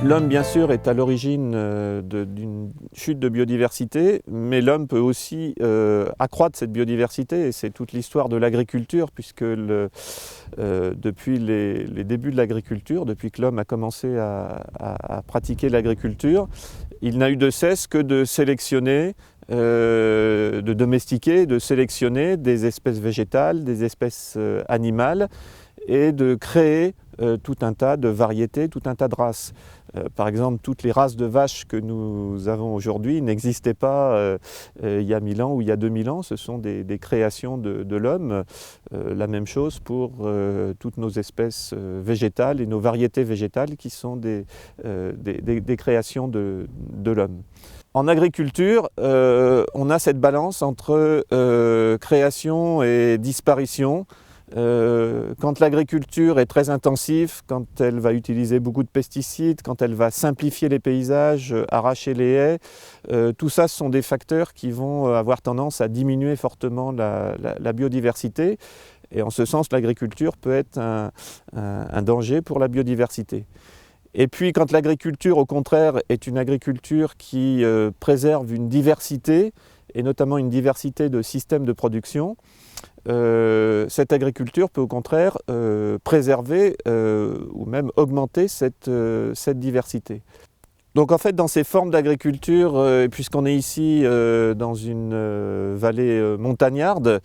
L'homme, bien sûr, est à l'origine d'une chute de biodiversité, mais l'homme peut aussi accroître cette biodiversité, et c'est toute l'histoire de l'agriculture, puisque depuis les débuts de l'agriculture, depuis que l'homme a commencé à pratiquer l'agriculture, il n'a eu de cesse que de sélectionner, de domestiquer, de sélectionner des espèces végétales, des espèces animales, et de créer tout un tas de variétés, tout un tas de races. Par exemple, toutes les races de vaches que nous avons aujourd'hui n'existaient pas il y a 1000 ans ou il y a 2000 ans, ce sont des créations de l'homme. La même chose pour toutes nos espèces végétales et nos variétés végétales qui sont des créations de l'homme. En agriculture, on a cette balance entre création et disparition. Quand l'agriculture est très intensive, quand elle va utiliser beaucoup de pesticides, quand elle va simplifier les paysages, arracher les haies, tout ça ce sont des facteurs qui vont avoir tendance à diminuer fortement la biodiversité. Et en ce sens, l'agriculture peut être un danger pour la biodiversité. Et puis quand l'agriculture, au contraire, est une agriculture qui préserve une diversité, et notamment une diversité de systèmes de production, cette agriculture peut au contraire préserver ou même augmenter cette diversité. Donc en fait, dans ces formes d'agriculture, puisqu'on est ici dans une vallée montagnarde,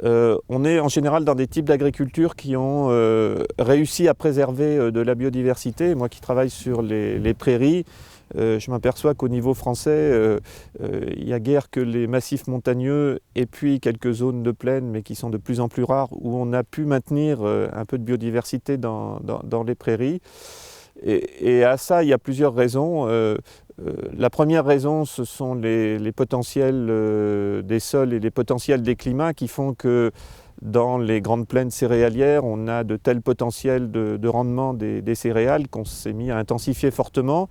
on est en général dans des types d'agriculture qui ont réussi à préserver de la biodiversité. Moi qui travaille sur les prairies, je m'aperçois qu'au niveau français, il n'y a guère que les massifs montagneux et puis quelques zones de plaine, mais qui sont de plus en plus rares, où on a pu maintenir un peu de biodiversité dans les prairies. Et à ça, il y a plusieurs raisons. La première raison, ce sont les potentiels des sols et les potentiels des climats qui font que dans les grandes plaines céréalières, on a de tels potentiels de rendement des céréales qu'on s'est mis à intensifier fortement.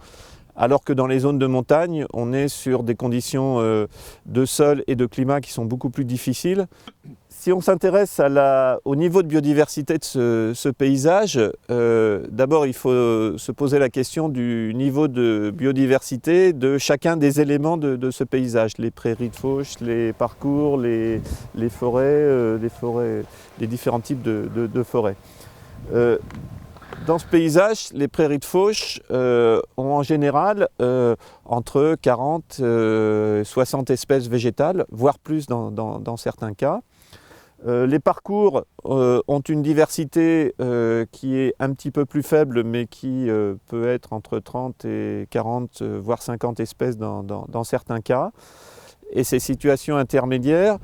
Alors que dans les zones de montagne, on est sur des conditions de sol et de climat qui sont beaucoup plus difficiles. Si on s'intéresse au niveau de biodiversité de ce paysage, d'abord il faut se poser la question du niveau de biodiversité de chacun des éléments de ce paysage. Les prairies de fauche, les parcours, les forêts, les différents types de forêts. Dans ce paysage, les prairies de fauche ont en général entre 40 et 60 espèces végétales, voire plus dans certains cas. Les parcours ont une diversité qui est un petit peu plus faible, mais qui peut être entre 30 et 40, voire 50 espèces dans certains cas. Et ces situations intermédiaires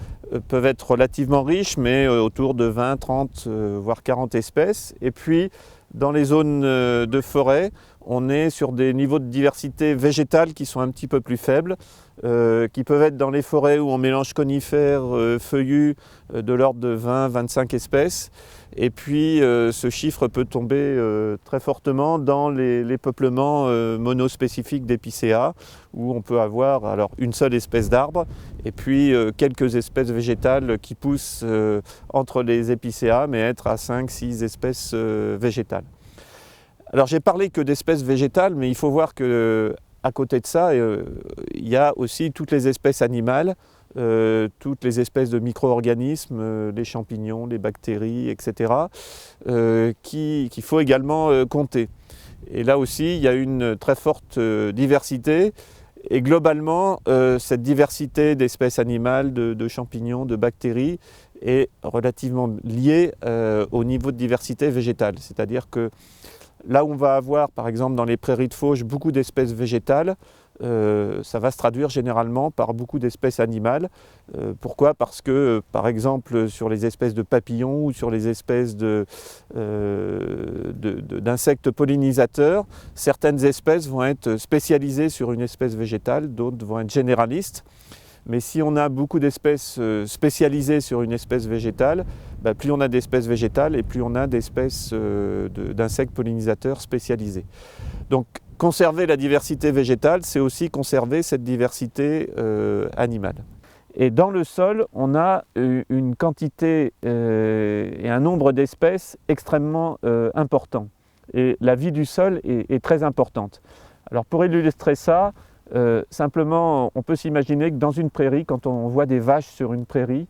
peuvent être relativement riches, mais autour de 20, 30, voire 40 espèces. Et puis, dans les zones de forêt, on est sur des niveaux de diversité végétale qui sont un petit peu plus faibles, qui peuvent être dans les forêts où on mélange conifères, feuillus, de l'ordre de 20-25 espèces. Et puis ce chiffre peut tomber très fortement dans les peuplements monospécifiques d'épicéas, où on peut avoir alors une seule espèce d'arbre et puis quelques espèces végétales qui poussent entre les épicéas, mais être à 5-6 espèces végétales. Alors j'ai parlé que d'espèces végétales, mais il faut voir qu'à côté de ça, il y a aussi toutes les espèces animales, toutes les espèces de micro-organismes, les champignons, les bactéries, etc., qu'il faut également compter. Et là aussi, il y a une très forte diversité. Et globalement, cette diversité d'espèces animales, de champignons, de bactéries, est relativement liée au niveau de diversité végétale. C'est-à-dire que là où on va avoir, par exemple, dans les prairies de fauche, beaucoup d'espèces végétales, ça va se traduire généralement par beaucoup d'espèces animales. Pourquoi ? Parce que, par exemple, sur les espèces de papillons ou sur les espèces d'insectes pollinisateurs, certaines espèces vont être spécialisées sur une espèce végétale, d'autres vont être généralistes. Mais si on a beaucoup d'espèces spécialisées sur une espèce végétale, plus on a d'espèces végétales et plus on a d'espèces d'insectes pollinisateurs spécialisés. Donc conserver la diversité végétale, c'est aussi conserver cette diversité animale. Et dans le sol, on a une quantité et un nombre d'espèces extrêmement importants. et la vie du sol est très importante. Alors pour illustrer ça, simplement on peut s'imaginer que dans une prairie, quand on voit des vaches sur une prairie,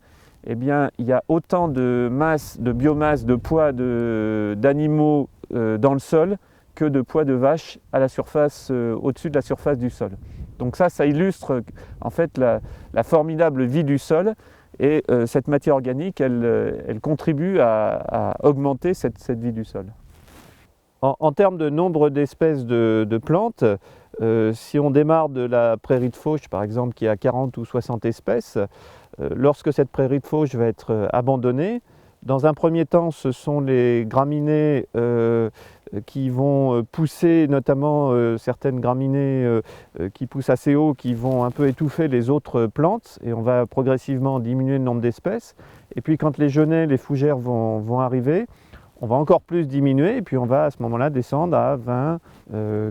eh bien, il y a autant de masse, de biomasse, de poids d'animaux dans le sol que de poids de vaches à la surface, au-dessus de la surface du sol. Donc ça illustre en fait la formidable vie du sol, et cette matière organique, elle contribue à augmenter cette vie du sol. En termes de nombre d'espèces de plantes, si on démarre de la prairie de fauche, par exemple, qui a 40 ou 60 espèces, lorsque cette prairie de fauche va être abandonnée, dans un premier temps, ce sont les graminées qui vont pousser, notamment certaines graminées qui poussent assez haut, qui vont un peu étouffer les autres plantes, et on va progressivement diminuer le nombre d'espèces. Et puis quand les genêts, les fougères vont arriver, on va encore plus diminuer, et puis on va à ce moment-là descendre à 20,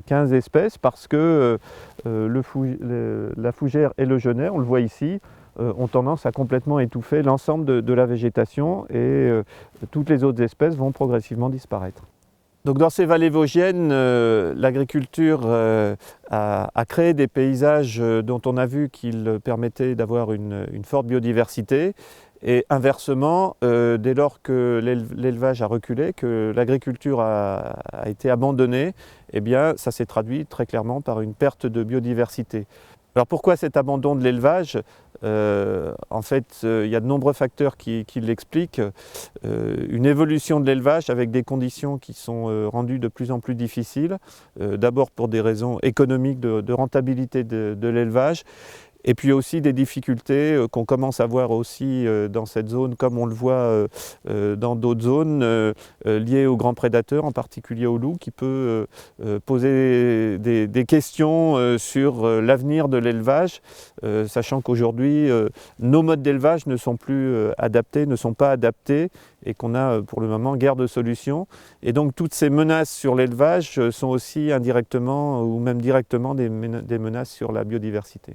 15 espèces, parce que la fougère et le genêt, on le voit ici, ont tendance à complètement étouffer l'ensemble de la végétation, et toutes les autres espèces vont progressivement disparaître. Donc dans ces vallées vosgiennes, l'agriculture a créé des paysages dont on a vu qu'ils permettaient d'avoir une forte biodiversité. Et inversement, dès lors que l'élevage a reculé, que l'agriculture a été abandonnée, eh bien, ça s'est traduit très clairement par une perte de biodiversité. Alors pourquoi cet abandon de l'élevage ? En fait, il y a de nombreux facteurs qui l'expliquent. Une évolution de l'élevage avec des conditions qui sont rendues de plus en plus difficiles. D'abord pour des raisons économiques de rentabilité de l'élevage. Et puis aussi des difficultés qu'on commence à voir aussi dans cette zone, comme on le voit dans d'autres zones liées aux grands prédateurs, en particulier au loup, qui peut poser des questions sur l'avenir de l'élevage, sachant qu'aujourd'hui nos modes d'élevage ne sont plus adaptés, ne sont pas adaptés, et qu'on a pour le moment guère de solutions. Et donc toutes ces menaces sur l'élevage sont aussi indirectement ou même directement des menaces sur la biodiversité.